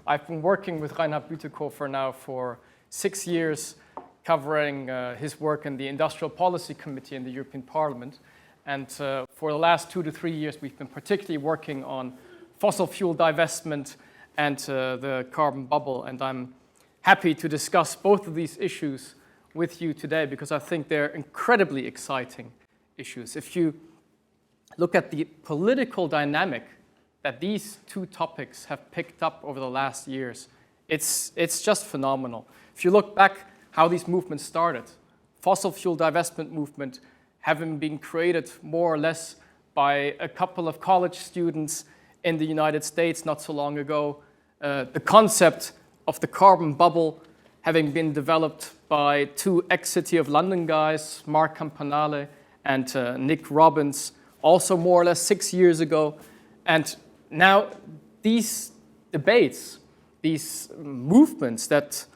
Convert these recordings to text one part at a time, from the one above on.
I've been working with Reinhard Bütikofer now for 6 years, covering his work in the Industrial Policy Committee in the European Parliament. And for the last 2 to 3 years, we've been particularly working on fossil fuel divestment and the carbon bubble. And I'm happy to discuss both of these issues with you today because I think they're incredibly exciting issues. If you look at the political dynamic that these two topics have picked up over the last years, it's just phenomenal. If you look back how these movements started, fossil fuel divestment movement having been created more or less by a couple of college students in the United States not so long ago, the concept of the carbon bubble having been developed by two ex-City of London guys, Mark Campanale and Nick Robbins, also more or less 6 years ago. And now these debates, these movements that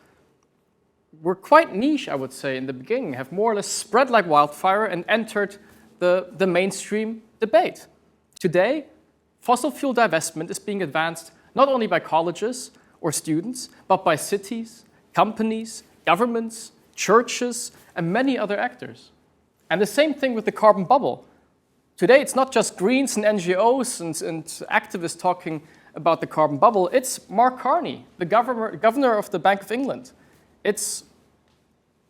were quite niche, I would say, in the beginning, have more or less spread like wildfire and entered the mainstream debate. Today, fossil fuel divestment is being advanced not only by colleges or students, but by cities, companies, governments, churches, and many other actors. And the same thing with the carbon bubble. Today, it's not just Greens and NGOs and activists talking about the carbon bubble. It's Mark Carney, the governor of the Bank of England. It's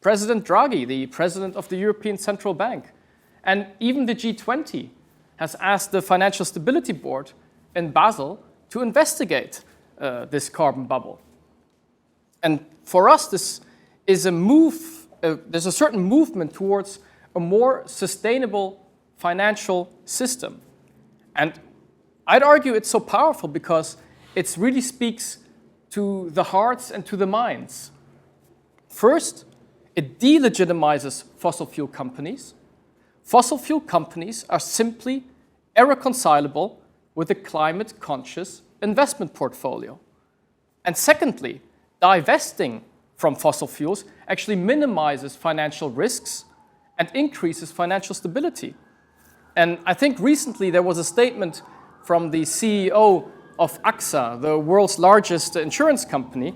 President Draghi, the president of the European Central Bank. And even the G20 has asked the Financial Stability Board in Basel to investigate this carbon bubble. And for us, this is a move, there's a certain movement towards a more sustainable financial system. And I'd argue it's so powerful because it really speaks to the hearts and to the minds. First, it delegitimizes fossil fuel companies. Fossil fuel companies are simply irreconcilable with a climate-conscious investment portfolio. And secondly, divesting from fossil fuels actually minimizes financial risks and increases financial stability. And I think recently there was a statement from the CEO of AXA, the world's largest insurance company,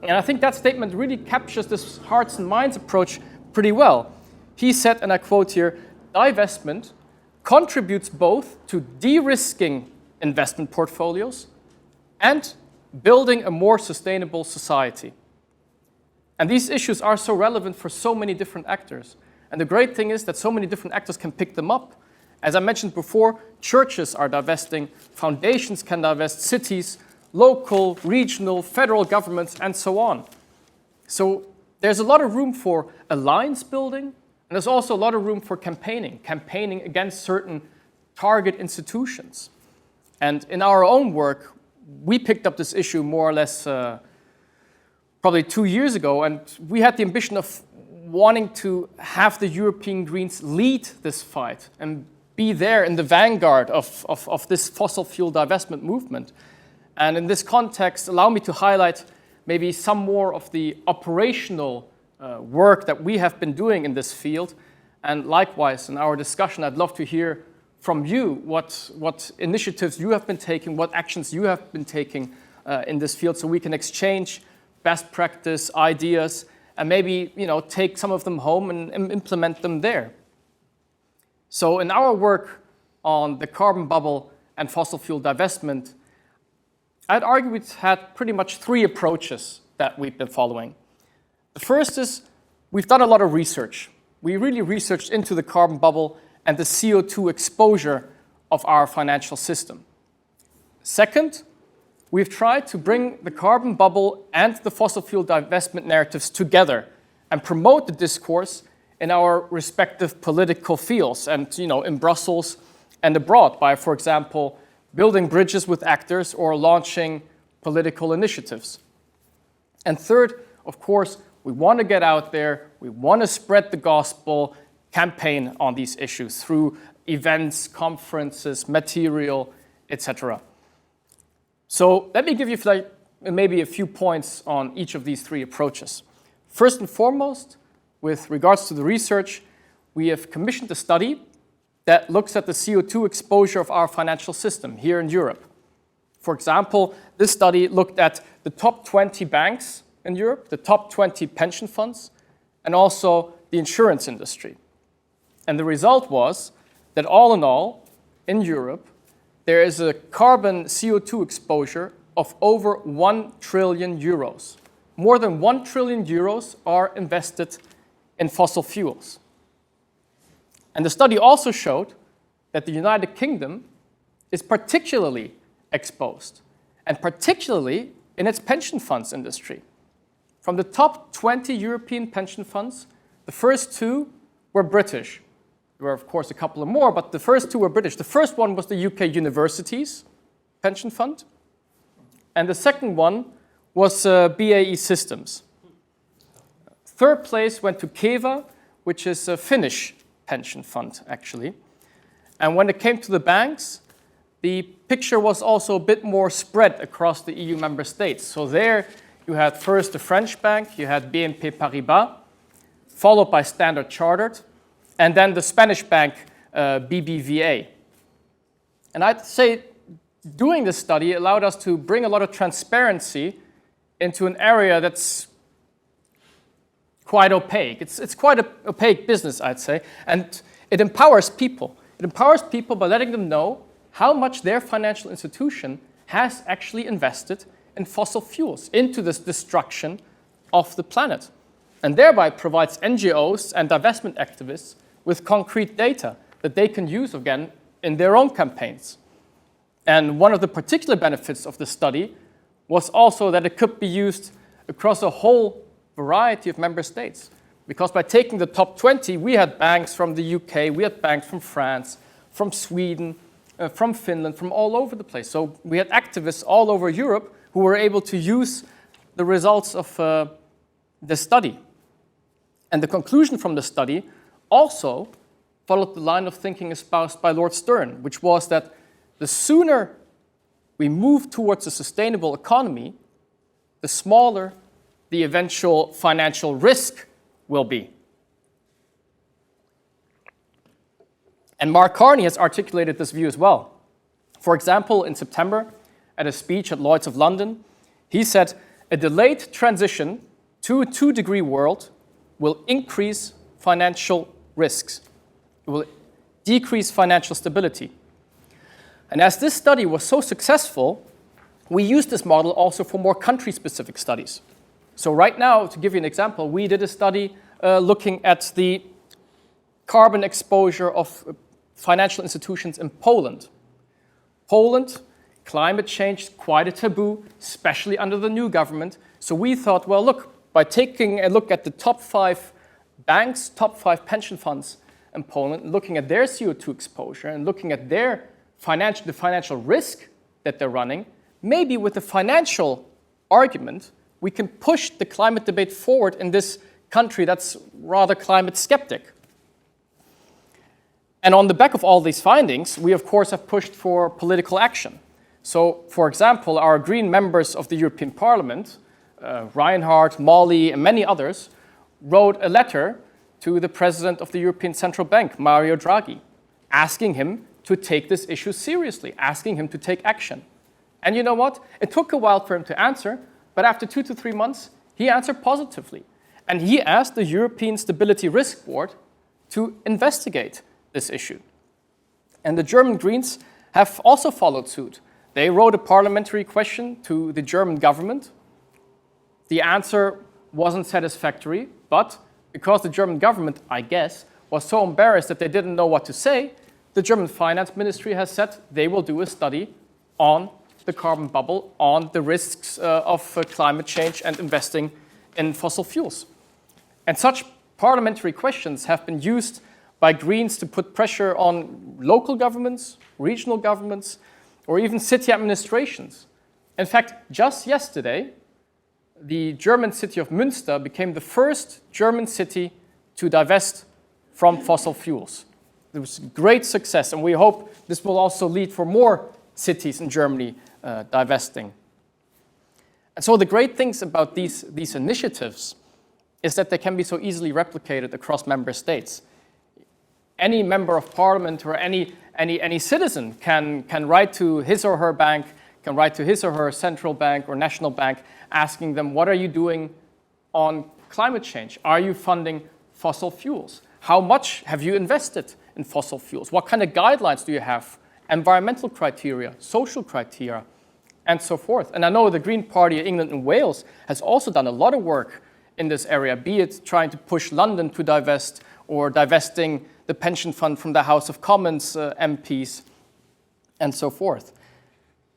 and I think that statement really captures this hearts and minds approach pretty well. He said, and I quote here, "Divestment contributes both to de-risking investment portfolios and building a more sustainable society." And these issues are so relevant for so many different actors. And the great thing is that so many different actors can pick them up. As I mentioned before, churches are divesting, foundations can divest, cities, local, regional, federal governments, and so on. So there's a lot of room for alliance building, and there's also a lot of room for campaigning against certain target institutions. And in our own work, we picked up this issue more or less probably 2 years ago, and we had the ambition of wanting to have the European Greens lead this fight and be there in the vanguard of this fossil fuel divestment movement. And in this context, allow me to highlight maybe some more of the operational work that we have been doing in this field. And likewise, in our discussion, I'd love to hear from you what initiatives you have been taking, what actions you have been taking in this field, so we can exchange best practice, ideas, and maybe take some of them home and implement them there. So in our work on the carbon bubble and fossil fuel divestment, I'd argue we've had pretty much 3 approaches that we've been following. The first is we've done a lot of research. We really researched into the carbon bubble and the CO2 exposure of our financial system. Second, we've tried to bring the carbon bubble and the fossil fuel divestment narratives together and promote the discourse in our respective political fields and, in Brussels and abroad by, for example, building bridges with actors or launching political initiatives. And third, of course, we want to get out there, we want to spread the gospel, campaign on these issues through events, conferences, material, etc. So let me give you maybe a few points on each of these 3 approaches. First and foremost, with regards to the research, we have commissioned a study that looks at the CO2 exposure of our financial system here in Europe. For example, this study looked at the top 20 banks in Europe, the top 20 pension funds, and also the insurance industry. And the result was that all in all, in Europe, there is a carbon CO2 exposure of over 1 trillion euros. More than 1 trillion euros are invested in fossil fuels. And the study also showed that the United Kingdom is particularly exposed, and particularly in its pension funds industry. From the top 20 European pension funds, the first 2 were British. There were, of course, a couple of more, but the first 2 were British. The first one was the UK Universities Pension Fund, and the second one was BAE Systems. Third place went to Keva, which is a Finnish pension fund, actually. And when it came to the banks, the picture was also a bit more spread across the EU member states. So there you had first the French bank, you had BNP Paribas, followed by Standard Chartered, and then the Spanish bank, BBVA. And I'd say doing this study allowed us to bring a lot of transparency into an area that's quite opaque. It's quite an opaque business, I'd say, and it empowers people. It empowers people by letting them know how much their financial institution has actually invested in fossil fuels, into this destruction of the planet, and thereby provides NGOs and divestment activists with concrete data that they can use again in their own campaigns. And one of the particular benefits of the study was also that it could be used across a whole variety of member states. Because by taking the top 20, we had banks from the UK, we had banks from France, from Sweden, from Finland, from all over the place. So we had activists all over Europe who were able to use the results of the study. And the conclusion from the study also followed the line of thinking espoused by Lord Stern, which was that the sooner we move towards a sustainable economy, the smaller the eventual financial risk will be. And Mark Carney has articulated this view as well. For example, in September, at a speech at Lloyd's of London, he said, "A delayed transition to a 2-degree world will increase financial risks. It will decrease financial stability." And as this study was so successful, we used this model also for more country-specific studies. So right now, to give you an example, we did a study looking at the carbon exposure of financial institutions in Poland. Poland, climate change is quite a taboo, especially under the new government. So we thought, well, look, by taking a look at the top 5 banks, top 5 pension funds in Poland, looking at their CO2 exposure and looking at the financial risk that they're running, maybe with the financial argument, we can push the climate debate forward in this country that's rather climate skeptic. And on the back of all these findings, we of course have pushed for political action. So, for example, our Green members of the European Parliament, Reinhardt, Molly, and many others, wrote a letter to the President of the European Central Bank, Mario Draghi, asking him to take this issue seriously, asking him to take action. And you know what? It took a while for him to answer, but after 2 to 3 months, he answered positively. And he asked the European Stability Risk Board to investigate this issue. And the German Greens have also followed suit. They wrote a parliamentary question to the German government. The answer wasn't satisfactory, but because the German government, I guess, was so embarrassed that they didn't know what to say, the German finance ministry has said they will do a study on the carbon bubble, on the risks of climate change and investing in fossil fuels. And such parliamentary questions have been used by Greens to put pressure on local governments, regional governments, or even city administrations. In fact, just yesterday, the German city of Münster became the first German city to divest from fossil fuels. It was a great success, and we hope this will also lead for more cities in Germany divesting. And so the great things about these initiatives is that they can be so easily replicated across member states. Any member of parliament or any citizen can write to his or her bank, can write to his or her central bank or national bank asking them, what are you doing on climate change? Are you funding fossil fuels? How much have you invested in fossil fuels? What kind of guidelines do you have? Environmental criteria, social criteria, and so forth. And I know the Green Party of England and Wales has also done a lot of work in this area, be it trying to push London to divest or divesting the pension fund from the House of Commons MPs, and so forth.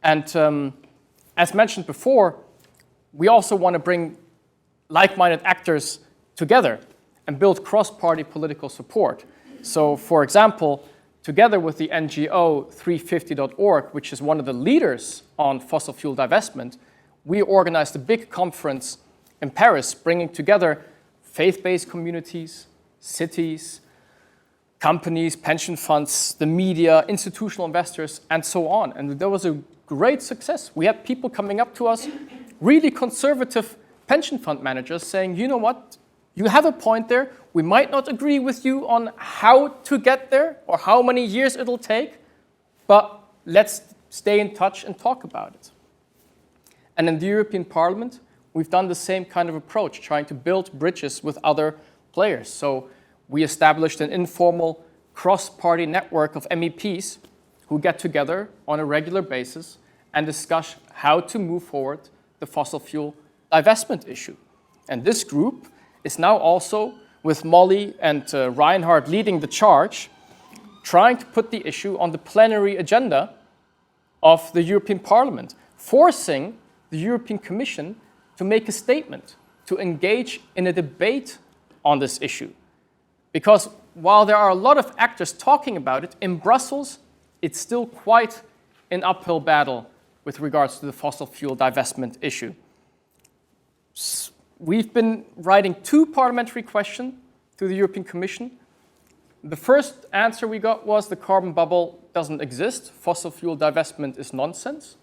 And as mentioned before, we also want to bring like-minded actors together and build cross-party political support. So, for example, together with the NGO 350.org, which is one of the leaders on fossil fuel divestment, we organized a big conference in Paris, bringing together faith-based communities, cities, companies, pension funds, the media, institutional investors, and so on. And there was a great success. We had people coming up to us, really conservative pension fund managers, saying, you know what, you have a point there. We might not agree with you on how to get there or how many years it'll take, but let's stay in touch and talk about it. And in the European Parliament, we've done the same kind of approach, trying to build bridges with other players. So we established an informal cross-party network of MEPs who get together on a regular basis and discuss how to move forward the fossil fuel divestment issue. And this group is now also, with Molly and Reinhard leading the charge, trying to put the issue on the plenary agenda of the European Parliament, forcing the European Commission to make a statement, to engage in a debate on this issue. Because while there are a lot of actors talking about it, in Brussels, it's still quite an uphill battle with regards to the fossil fuel divestment issue. We've been writing 2 parliamentary questions to the European Commission. The first answer we got was the carbon bubble doesn't exist. Fossil fuel divestment is nonsense.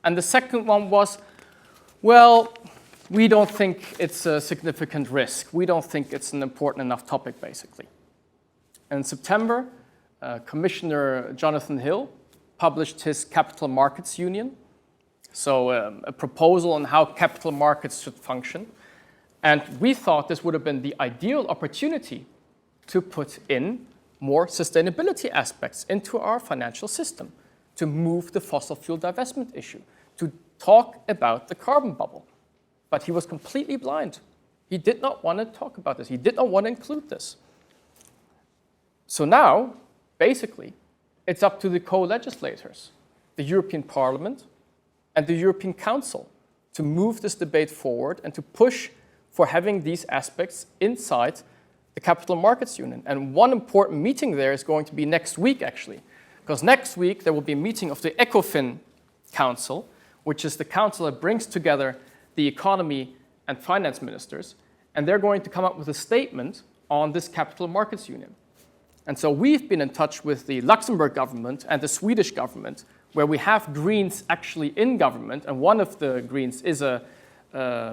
And the second one was, well, we don't think it's a significant risk. We don't think it's an important enough topic, basically. And in September, Commissioner Jonathan Hill published his Capital Markets Union, so a proposal on how capital markets should function. And we thought this would have been the ideal opportunity to put in more sustainability aspects into our financial system, to move the fossil fuel divestment issue, to talk about the carbon bubble. But he was completely blind. He did not want to talk about this. He did not want to include this. So now, basically, it's up to the co-legislators, the European Parliament and the European Council, to move this debate forward and to push for having these aspects inside the Capital Markets Union. And one important meeting there is going to be next week, actually, because next week there will be a meeting of the ECOFIN Council, which is the council that brings together the economy and finance ministers, and they're going to come up with a statement on this Capital Markets Union. And so we've been in touch with the Luxembourg government and the Swedish government, where we have Greens actually in government, and one of the Greens is a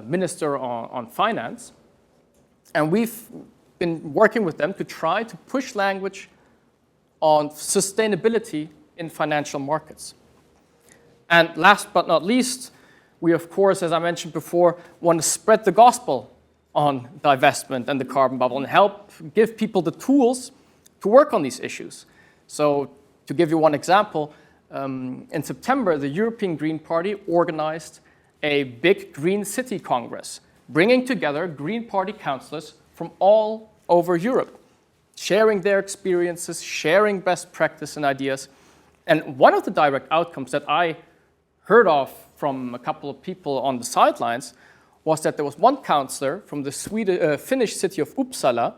minister on finance. And we've been working with them to try to push language on sustainability in financial markets. And last but not least, we, of course, as I mentioned before, want to spread the gospel on divestment and the carbon bubble and help give people the tools to work on these issues. So to give you one example, in September, the European Green Party organized a big Green City Congress, bringing together Green Party councillors from all over Europe, sharing their experiences, sharing best practice and ideas. And one of the direct outcomes that I heard of from a couple of people on the sidelines was that there was one councillor from the Finnish city of Uppsala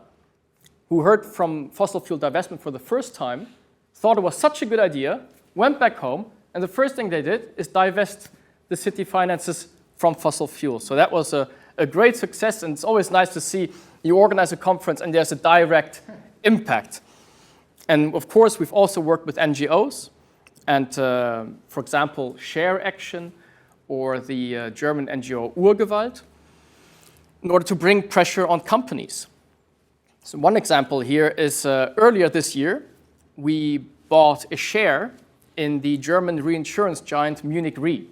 who heard from fossil fuel divestment for the first time, thought it was such a good idea, went back home, and the first thing they did is divest the city finances from fossil fuels. So that was a great success, and it's always nice to see you organize a conference and there's a direct impact. And of course, we've also worked with NGOs, and for example, Share Action or the German NGO Urgewalt, in order to bring pressure on companies. So one example here is earlier this year, we bought a share in the German reinsurance giant Munich Re.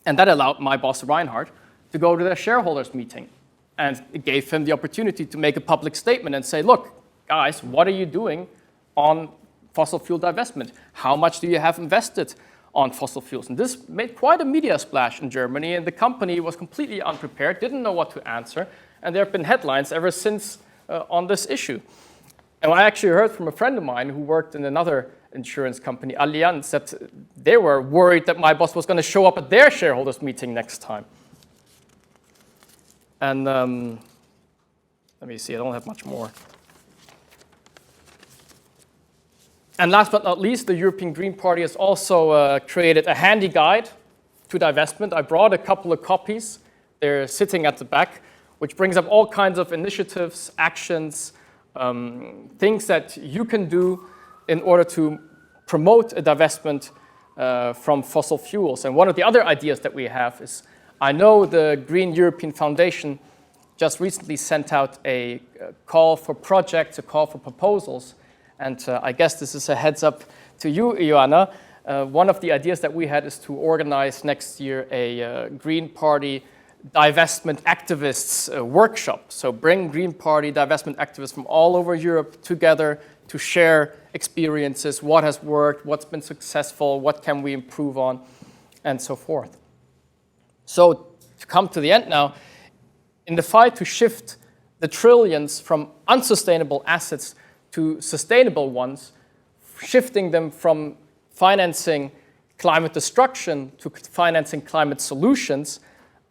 And that allowed my boss Reinhard to go to their shareholders meeting. And it gave him the opportunity to make a public statement and say, look, guys, what are you doing on fossil fuel divestment? How much do you have invested on fossil fuels? And this made quite a media splash in Germany, and the company was completely unprepared, didn't know what to answer, and there have been headlines ever since on this issue. And I actually heard from a friend of mine who worked in another insurance company, Allianz, that they were worried that my boss was going to show up at their shareholders meeting next time. And let me see, I don't have much more. And last but not least, the European Green Party has also created a handy guide to divestment. I brought a couple of copies. They're sitting at the back, which brings up all kinds of initiatives, actions, things that you can do in order to promote a divestment from fossil fuels. And one of the other ideas that we have is, I know the Green European Foundation just recently sent out a call for projects, a call for proposals. And I guess this is a heads up to you, Joanna. One of the ideas that we had is to organize next year a Green Party divestment activists workshop. So bring Green Party divestment activists from all over Europe together to share experiences, what has worked, what's been successful, what can we improve on, and so forth. So to come to the end now, in the fight to shift the trillions from unsustainable assets to sustainable ones, shifting them from financing climate destruction to financing climate solutions,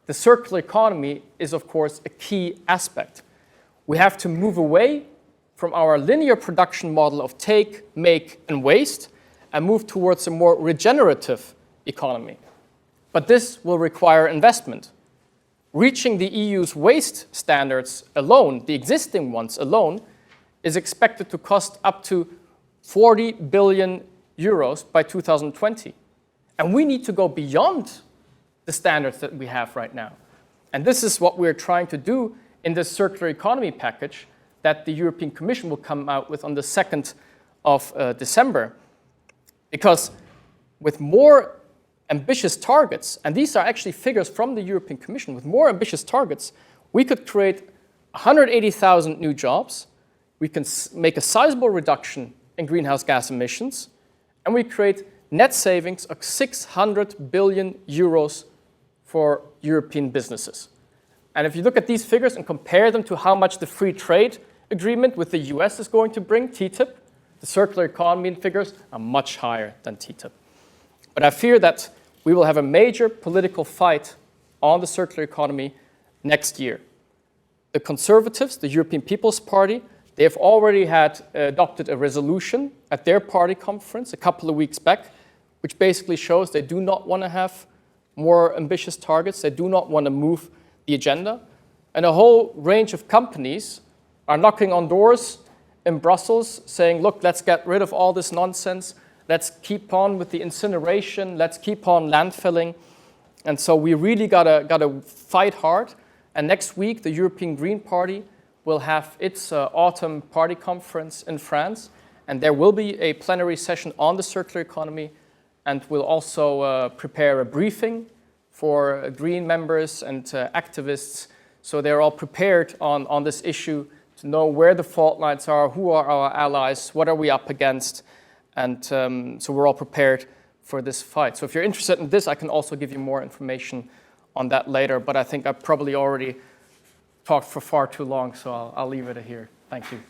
the circular economy is, of course, a key aspect. We have to move away from our linear production model of take, make, and waste and move towards a more regenerative economy. But this will require investment. Reaching the EU's waste standards alone, the existing ones alone, is expected to cost up to 40 billion euros by 2020. And we need to go beyond the standards that we have right now. And this is what we're trying to do in this circular economy package that the European Commission will come out with on the 2nd of December. Because with more ambitious targets, and these are actually figures from the European Commission, with more ambitious targets, we could create 180,000 new jobs, we can make a sizable reduction in greenhouse gas emissions, and we create net savings of 600 billion euros for European businesses. And if you look at these figures and compare them to how much the free trade agreement with the US is going to bring, TTIP, the circular economy figures are much higher than TTIP. But I fear that we will have a major political fight on the circular economy next year. The Conservatives, the European People's Party, they have already adopted a resolution at their party conference a couple of weeks back, which basically shows they do not want to have more ambitious targets. They do not want to move the agenda. And a whole range of companies are knocking on doors in Brussels saying, look, let's get rid of all this nonsense. Let's keep on with the incineration. Let's keep on landfilling. And so we really gotta fight hard. And next week, the European Green Party will have its autumn party conference in France, and there will be a plenary session on the circular economy, and we'll also prepare a briefing for green members and activists, so they're all prepared on this issue to know where the fault lines are, who are our allies, what are we up against, and so we're all prepared for this fight. So if you're interested in this, I can also give you more information on that later, but I think I probably already talked for far too long, so I'll leave it here. Thank you.